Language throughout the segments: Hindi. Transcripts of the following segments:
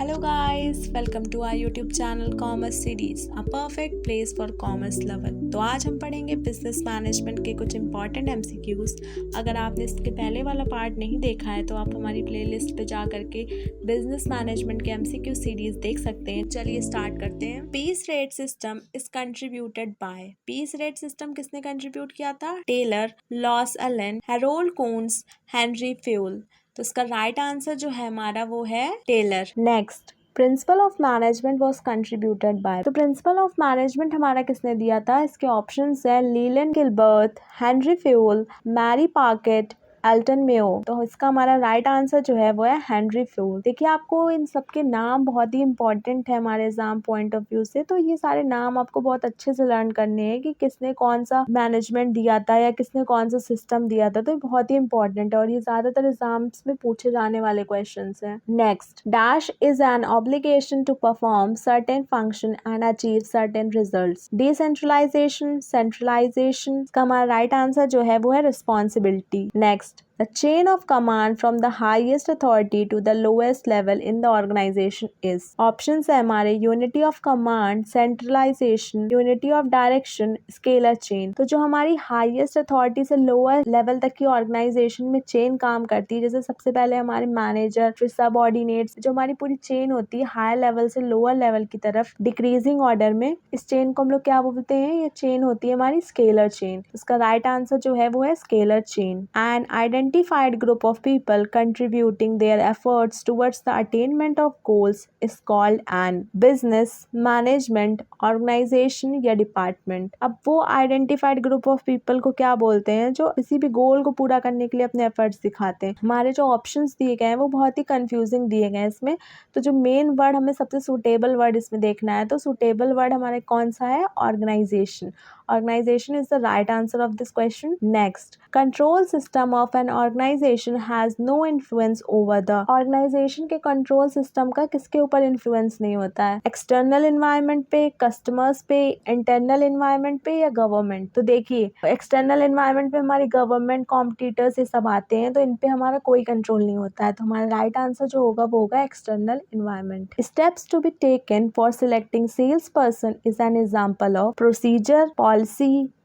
Hello guys, welcome to our YouTube channel Commerce Series, a perfect place for commerce lover। तो आज हम पढ़ेंगे बिजनेस मैनेजमेंट के कुछ इंपॉर्टेंट MCQs। अगर आपने इसके पहले वाला पार्ट नहीं देखा है तो आप हमारी प्लेलिस्ट पे जा करके बिजनेस मैनेजमेंट के MCQ सीरीज देख सकते हैं। चलिए स्टार्ट करते हैं। Piece rate system is contributed by. Piece rate system किसने कंट्रीब्यूट किया था? Taylor, Louis Allen, Harold Koontz, Henry Fayol. तो इसका राइट आंसर जो है हमारा वो है Taylor. Next, principle of management was contributed by. तो प्रिंसिपल ऑफ मैनेजमेंट हमारा किसने दिया था? इसके ऑप्शंस है Leland Gilbert, Henry Fayol, Mary packet, Elton Mayo. तो इसका हमारा राइट आंसर जो है वो है हेनरी फ्यूल। देखिए आपको इन सबके नाम बहुत ही इंपॉर्टेंट है हमारे एग्जाम पॉइंट ऑफ व्यू से, तो ये सारे नाम आपको बहुत अच्छे से लर्न करने हैं कि किसने कौन सा मैनेजमेंट दिया था या किसने कौन सा सिस्टम दिया था। तो ये बहुत ही इंपॉर्टेंट है और ये ज्यादातर एग्जाम्स में पूछे जाने वाले क्वेश्चन है। Next, dash is an obligation to perform certain function and achieve certain results. Decentralisation, centralisation. इसका हमारा राइट आंसर जो है वो है responsibility. Next, the chain of command from the highest authority to the lowest level in the organization is। options है हमारे unity of command, centralization, unity of direction, scalar chain। तो जो हमारी highest authority से lower level तक की organization में chain काम करती है, जैसे सबसे पहले हमारे manager, फिर subordinates, जो हमारी पूरी chain होती है higher level से lower level की तरफ decreasing order में, इस chain को हम लोग क्या बोलते हैं? ये chain होती है हमारी scalar chain। इसका right answer जो है वो है scalar chain। and identified group of people contributing their efforts towards the attainment of goals is called an business management organization या department। अब वो identified group of people को क्या बोलते हैं? जो किसी भी गोल को पूरा करने के लिए अपने efforts दिखाते हैं। हमारे जो options दिए गए हैं वो बहुत ही confusing दिए गए हैं इसमें, तो जो main word हमें सबसे suitable word इसमें देखना है, तो suitable word हमारे कौन सा है? Organization। Organization is the right answer of this question. Next, control system of an organization has no influence over the। organization के control system का किसके ऊपर influence नहीं होता है? external environment पे, customers पे, internal environment पे या government। तो देखिए external environment पे हमारी government, competitors ये सब आते हैं, तो इन पे हमारा कोई control नहीं होता है, तो हमारा right answer जो होगा वो होगा external environment। steps to be taken for selecting salesperson is an example of procedure, policy,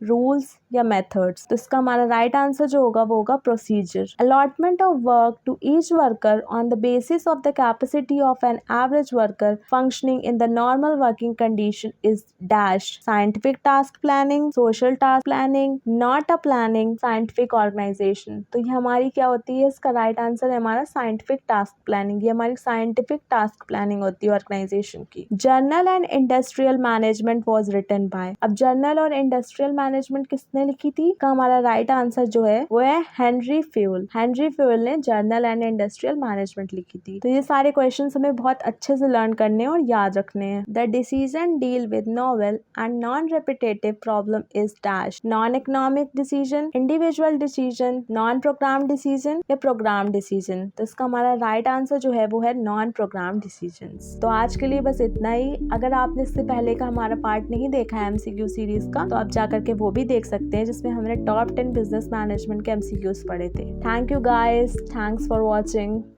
rules या methods। तो इसका हमारा राइट आंसर जो होगा वो होगा procedure. Allotment of work to each worker on the basis of the capacity of an average worker functioning in the normal working condition is dash. Scientific task planning, social task planning, not a planning, scientific organisation. तो ये हमारी क्या होती है? इसका राइट आंसर है हमारा साइंटिफिक टास्क प्लानिंग। ये हमारी साइंटिफिक टास्क प्लानिंग होती है ऑर्गेनाइजेशन की। General and industrial management was written by. अब जर्नल और इंडस्ट्रियल मैनेजमेंट किसने लिखी थी? का हमारा राइट आंसर जो है वो है हेनरी फ्यूल। हेनरी फ्यूल ने जर्नल एंड इंडस्ट्रियल मैनेजमेंट लिखी थी। तो ये सारे क्वेश्चंस हमें बहुत अच्छे से लर्न करने हैं और याद रखने हैं। The decision deal with novel and non repetitive problem is dash. Non economic decision, individual decision, non programme decision या प्रोग्राम डिसीजन। तो इसका हमारा राइट आंसर जो है वो है नॉन प्रोग्राम डिसीजन। तो आज के लिए बस इतना ही। अगर आपने इससे पहले का हमारा पार्ट नहीं देखा है MCQ सीरीज का, तो आप जाकर के वो भी देख सकते हैं, जिसमें हमने टॉप 10 बिजनेस मैनेजमेंट के MCQs पढ़े थे। Thank you guys, thanks for watching.